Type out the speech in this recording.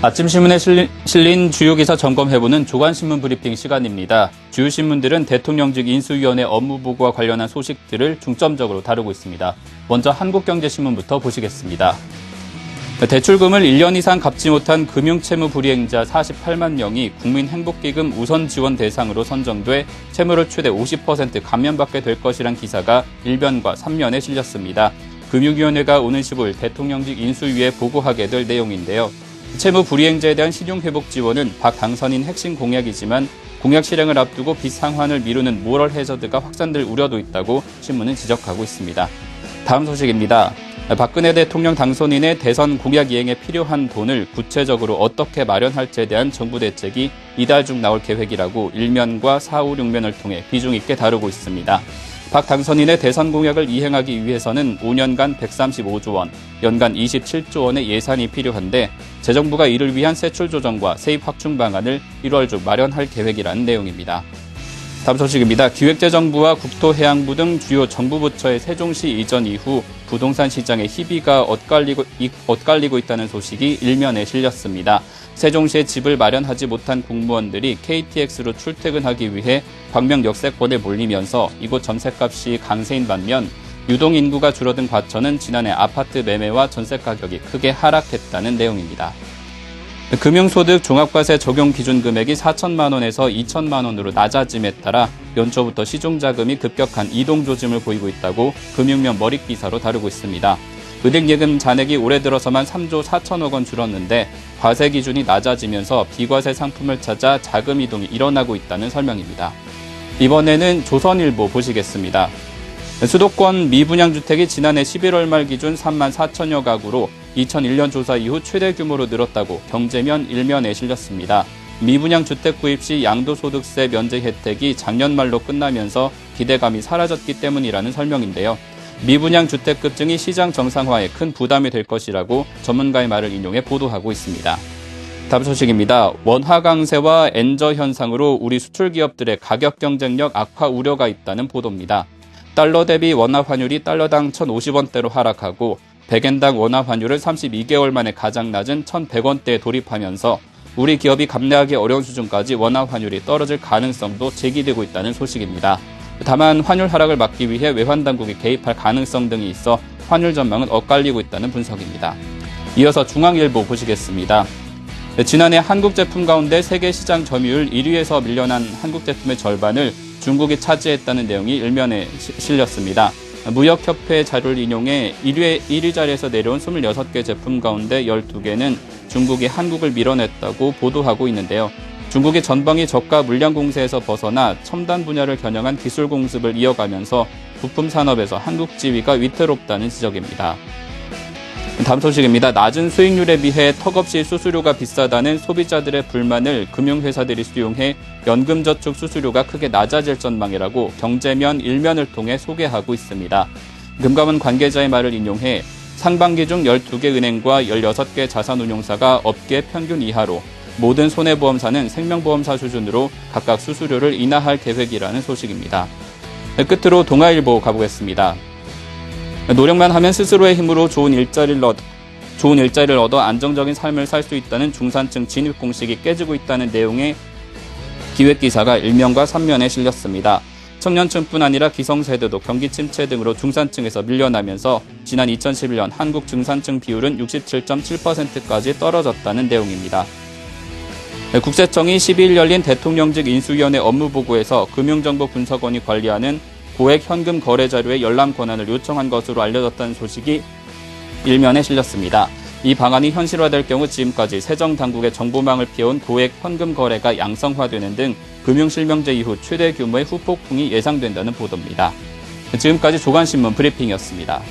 아침 신문에 실린 주요 기사 점검해보는 조간신문 브리핑 시간입니다. 주요 신문들은 대통령직 인수위원회 업무보고와 관련한 소식들을 중점적으로 다루고 있습니다. 먼저 한국경제신문부터 보시겠습니다. 대출금을 1년 이상 갚지 못한 금융채무 불이행자 48만 명이 국민행복기금 우선 지원 대상으로 선정돼 채무를 최대 50% 감면받게 될 것이란 기사가 1면과 3면에 실렸습니다. 금융위원회가 오는 15일 대통령직 인수위에 보고하게 될 내용인데요. 채무 불이행자에 대한 신용회복 지원은 박 당선인 핵심 공약이지만 공약 실행을 앞두고 빚 상환을 미루는 모럴 해저드가 확산될 우려도 있다고 신문은 지적하고 있습니다. 다음 소식입니다. 박근혜 대통령 당선인의 대선 공약 이행에 필요한 돈을 구체적으로 어떻게 마련할지에 대한 정부 대책이 이달 중 나올 계획이라고 1면과 4, 5, 6면을 통해 비중 있게 다루고 있습니다. 박 당선인의 대선 공약을 이행하기 위해서는 5년간 135조 원, 연간 27조 원의 예산이 필요한데 재정부가 이를 위한 세출 조정과 세입 확충 방안을 1월 중 마련할 계획이라는 내용입니다. 다음 소식입니다. 기획재정부와 국토해양부 등 주요 정부 부처의 세종시 이전 이후 부동산 시장의 희비가 엇갈리고 있다는 소식이 1면에 실렸습니다. 세종시에 집을 마련하지 못한 공무원들이 KTX로 출퇴근하기 위해 광명 역세권에 몰리면서 이곳 전셋값이 강세인 반면 유동인구가 줄어든 과천은 지난해 아파트 매매와 전세 가격이 크게 하락했다는 내용입니다. 금융소득 종합과세 적용 기준 금액이 4천만 원에서 2천만 원으로 낮아짐에 따라 연초부터 시중자금이 급격한 이동 조짐을 보이고 있다고 금융면 머릿기사로 다루고 있습니다. 은행예금 잔액이 올해 들어서만 3조 4천억 원 줄었는데 과세 기준이 낮아지면서 비과세 상품을 찾아 자금 이동이 일어나고 있다는 설명입니다. 이번에는 조선일보 보시겠습니다. 수도권 미분양 주택이 지난해 11월 말 기준 3만 4천여 가구로 2001년 조사 이후 최대 규모로 늘었다고 경제면 1면에 실렸습니다. 미분양 주택 구입 시 양도소득세 면제 혜택이 작년 말로 끝나면서 기대감이 사라졌기 때문이라는 설명인데요. 미분양 주택 급증이 시장 정상화에 큰 부담이 될 것이라고 전문가의 말을 인용해 보도하고 있습니다. 다음 소식입니다. 원화 강세와 엔저 현상으로 우리 수출 기업들의 가격 경쟁력 악화 우려가 있다는 보도입니다. 달러 대비 원화 환율이 달러당 1,050원대로 하락하고 100엔당 원화 환율을 32개월 만에 가장 낮은 1,100원대에 돌입하면서 우리 기업이 감내하기 어려운 수준까지 원화 환율이 떨어질 가능성도 제기되고 있다는 소식입니다. 다만 환율 하락을 막기 위해 외환당국이 개입할 가능성 등이 있어 환율 전망은 엇갈리고 있다는 분석입니다. 이어서 중앙일보 보시겠습니다. 지난해 한국 제품 가운데 세계 시장 점유율 1위에서 밀려난 한국 제품의 절반을 중국이 차지했다는 내용이 1면에 실렸습니다. 무역협회 자료를 인용해 1위 자리에서 내려온 26개 제품 가운데 12개는 중국이 한국을 밀어냈다고 보도하고 있는데요. 중국이 전방위 저가 물량 공세에서 벗어나 첨단 분야를 겨냥한 기술 공습을 이어가면서 부품 산업에서 한국 지위가 위태롭다는 지적입니다. 다음 소식입니다. 낮은 수익률에 비해 턱없이 수수료가 비싸다는 소비자들의 불만을 금융회사들이 수용해 연금저축 수수료가 크게 낮아질 전망이라고 경제면 1면을 통해 소개하고 있습니다. 금감원 관계자의 말을 인용해 상반기 중 12개 은행과 16개 자산운용사가 업계 평균 이하로 모든 손해보험사는 생명보험사 수준으로 각각 수수료를 인하할 계획이라는 소식입니다. 끝으로 동아일보 가보겠습니다. 노력만 하면 스스로의 힘으로 좋은 일자리를 얻어 안정적인 삶을 살 수 있다는 중산층 진입 공식이 깨지고 있다는 내용의 기획기사가 1면과 3면에 실렸습니다. 청년층뿐 아니라 기성세대도 경기 침체 등으로 중산층에서 밀려나면서 지난 2011년 한국 중산층 비율은 67.7%까지 떨어졌다는 내용입니다. 국세청이 12일 열린 대통령직 인수위원회 업무보고에서 금융정보분석원이 관리하는 고액 현금 거래 자료의 열람 권한을 요청한 것으로 알려졌다는 소식이 1면에 실렸습니다. 이 방안이 현실화될 경우 지금까지 세정당국의 정보망을 피해온 고액 현금 거래가 양성화되는 등 금융실명제 이후 최대 규모의 후폭풍이 예상된다는 보도입니다. 지금까지 조간신문 브리핑이었습니다.